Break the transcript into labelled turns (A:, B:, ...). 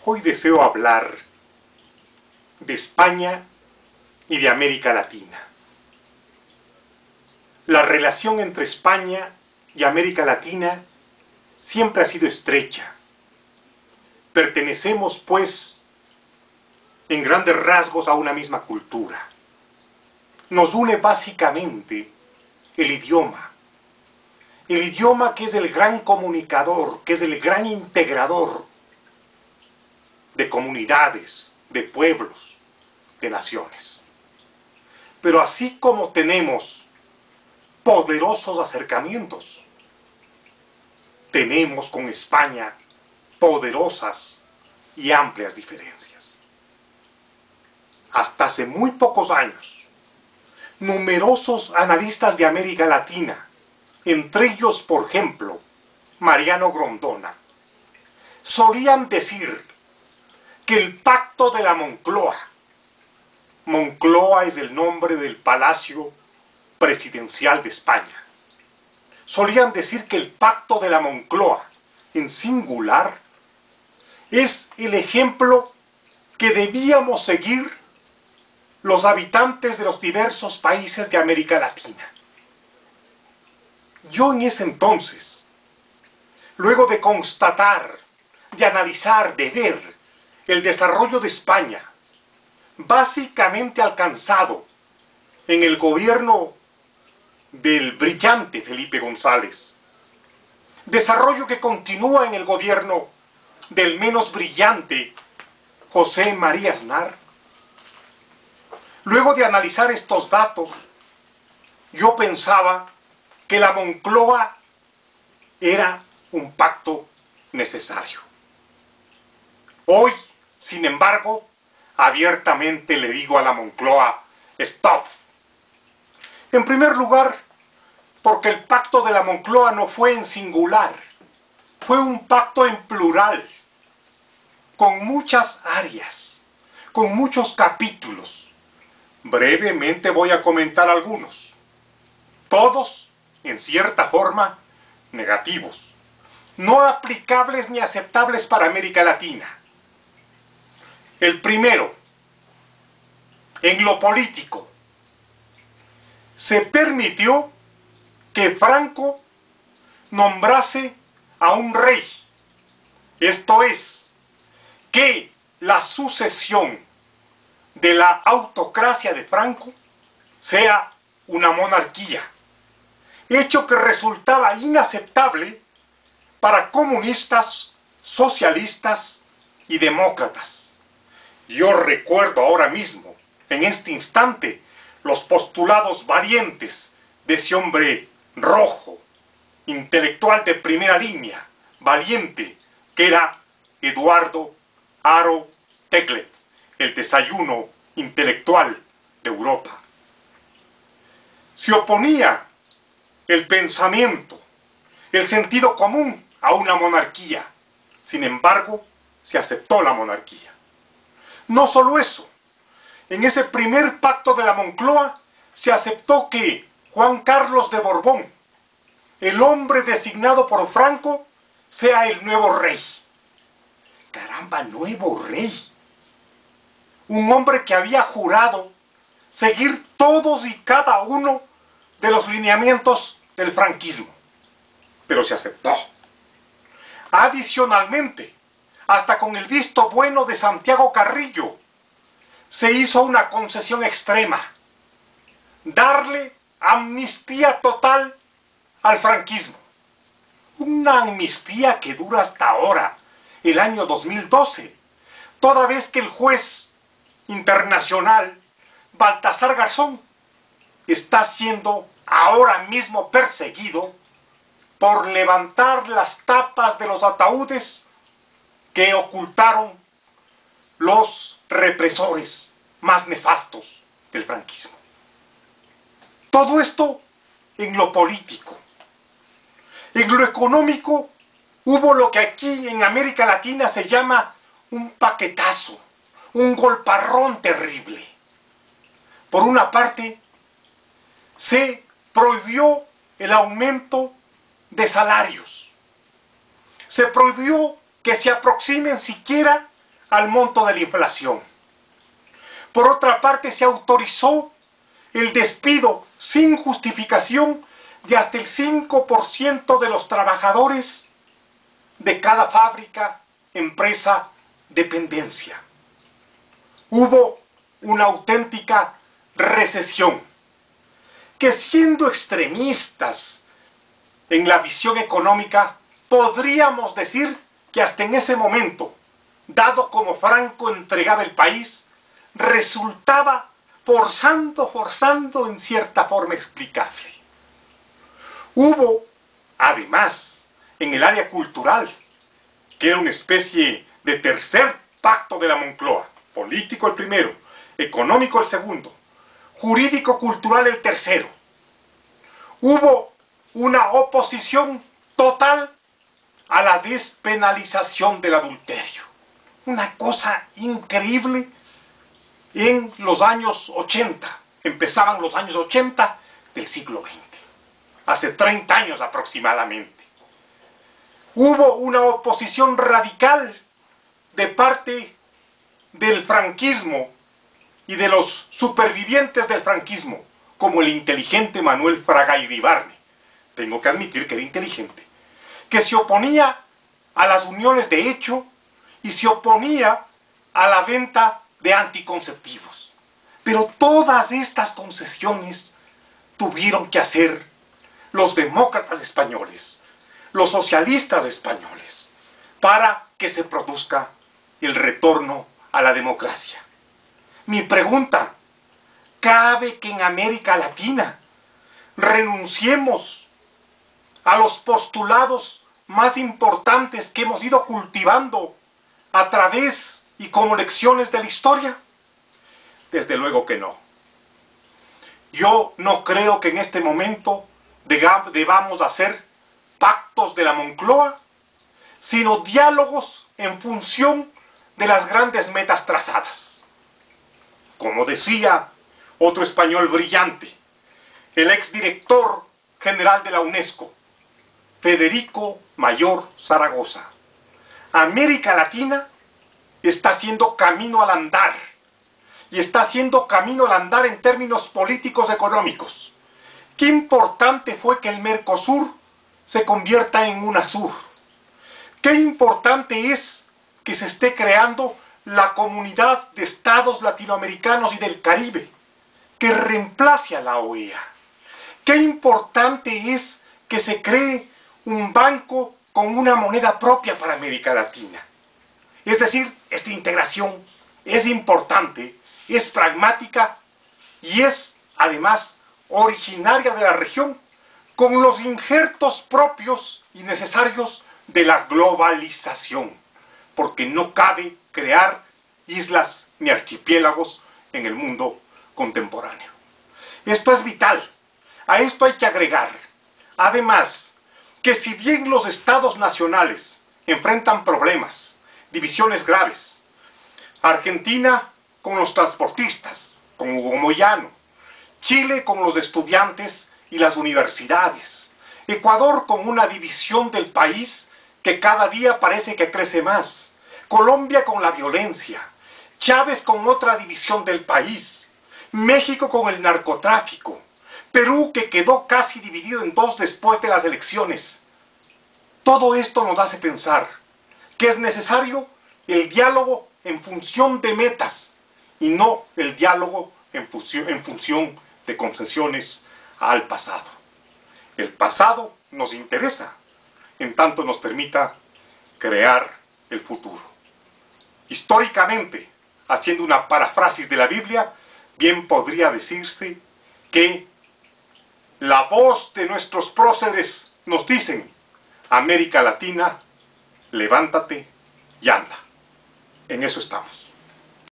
A: Hoy deseo hablar de España y de América Latina. La relación entre España y América Latina siempre ha sido estrecha. Pertenecemos, pues, en grandes rasgos a una misma cultura. Nos une básicamente el idioma. El idioma que es el gran comunicador, que es el gran integrador de comunidades, de pueblos, de naciones. Pero así como tenemos poderosos acercamientos, tenemos con España poderosas y amplias diferencias. Hasta hace muy pocos años, numerosos analistas de América Latina, entre ellos, por ejemplo, Mariano Grondona, solían decir que el pacto de la Moncloa, Moncloa es el nombre del palacio presidencial de España, solían decir que el pacto de la Moncloa, en singular, es el ejemplo que debíamos seguir los habitantes de los diversos países de América Latina. Yo en ese entonces, luego de constatar, de analizar, de ver el desarrollo de España, básicamente alcanzado en el gobierno del brillante Felipe González, desarrollo que continúa en el gobierno del menos brillante José María Aznar. Luego de analizar estos datos, yo pensaba que la Moncloa era un pacto necesario. Hoy, sin embargo, abiertamente le digo a la Moncloa, ¡stop! En primer lugar, porque el pacto de la Moncloa no fue en singular, fue un pacto en plural, con muchas áreas, con muchos capítulos. Brevemente voy a comentar algunos, todos, en cierta forma, negativos, no aplicables ni aceptables para América Latina. El primero, en lo político, se permitió que Franco nombrase a un rey. Esto es, que la sucesión de la autocracia de Franco sea una monarquía, hecho que resultaba inaceptable para comunistas, socialistas y demócratas. Yo recuerdo ahora mismo, en este instante, los postulados valientes de ese hombre rojo, intelectual de primera línea, valiente, que era Eduardo Haro Teglet, el desayuno intelectual de Europa. Se oponía el pensamiento, el sentido común a una monarquía. Sin embargo, se aceptó la monarquía. No solo eso, en ese primer pacto de la Moncloa se aceptó que Juan Carlos de Borbón, el hombre designado por Franco, sea el nuevo rey. ¡Caramba, nuevo rey! Un hombre que había jurado seguir todos y cada uno de los lineamientos del franquismo. Pero se aceptó. Adicionalmente, hasta con el visto bueno de Santiago Carrillo, se hizo una concesión extrema: darle amnistía total al franquismo. Una amnistía que dura hasta ahora, el año 2012, toda vez que el juez internacional Baltasar Garzón está siendo ahora mismo perseguido por levantar las tapas de los ataúdes que ocultaron los represores más nefastos del franquismo. Todo esto en lo político. En lo económico hubo lo que aquí en América Latina se llama un paquetazo, un golparrón terrible. Por una parte, se prohibió el aumento de salarios. Se prohibió que se aproximen siquiera al monto de la inflación. Por otra parte, se autorizó el despido sin justificación de hasta el 5% de los trabajadores de cada fábrica, empresa, dependencia. Hubo una auténtica recesión, que siendo extremistas en la visión económica, podríamos decir que hasta en ese momento, dado como Franco entregaba el país, resultaba forzando en cierta forma explicable. Hubo, además, en el área cultural, que era una especie de tercer pacto de la Moncloa, político el primero, económico el segundo, jurídico-cultural el tercero. Hubo una oposición total a la despenalización del adulterio. Una cosa increíble en los años 80. Empezaban los años 80 del siglo XX. Hace 30 años aproximadamente. Hubo una oposición radical de parte del franquismo y de los supervivientes del franquismo, como el inteligente Manuel Fraga Iribarne. Tengo que admitir que era inteligente. Que se oponía a las uniones de hecho y se oponía a la venta de anticonceptivos. Pero todas estas concesiones tuvieron que hacer los demócratas españoles, los socialistas españoles, para que se produzca el retorno a la democracia. Mi pregunta, ¿cabe que en América Latina renunciemos a los postulados más importantes que hemos ido cultivando a través y como lecciones de la historia? Desde luego que no. Yo no creo que en este momento debamos hacer pactos de la Moncloa, sino diálogos en función de las grandes metas trazadas. Como decía otro español brillante, el exdirector general de la UNESCO, Federico Mayor Zaragoza, América Latina está haciendo camino al andar, y está haciendo camino al andar en términos políticos económicos. Qué importante fue que el Mercosur se convierta en UNASUR. Qué importante es que se esté creando la Comunidad de Estados Latinoamericanos y del Caribe, que reemplace a la OEA. Qué importante es que se cree un banco con una moneda propia para América Latina. Es decir, esta integración es importante, es pragmática y es, además, originaria de la región, con los injertos propios y necesarios de la globalización, porque no cabe crear islas ni archipiélagos en el mundo contemporáneo. Esto es vital. A esto hay que agregar, además, que si bien los estados nacionales enfrentan problemas, divisiones graves, Argentina con los transportistas, con Hugo Moyano, Chile con los estudiantes y las universidades, Ecuador con una división del país que cada día parece que crece más, Colombia con la violencia, Chávez con otra división del país, México con el narcotráfico, Perú que quedó casi dividido en dos después de las elecciones. Todo esto nos hace pensar que es necesario el diálogo en función de metas y no el diálogo en función de concesiones al pasado. El pasado nos interesa, en tanto nos permita crear el futuro. Históricamente, haciendo una paráfrasis de la Biblia, bien podría decirse que la voz de nuestros próceres nos dicen: América Latina, levántate y anda. En eso estamos.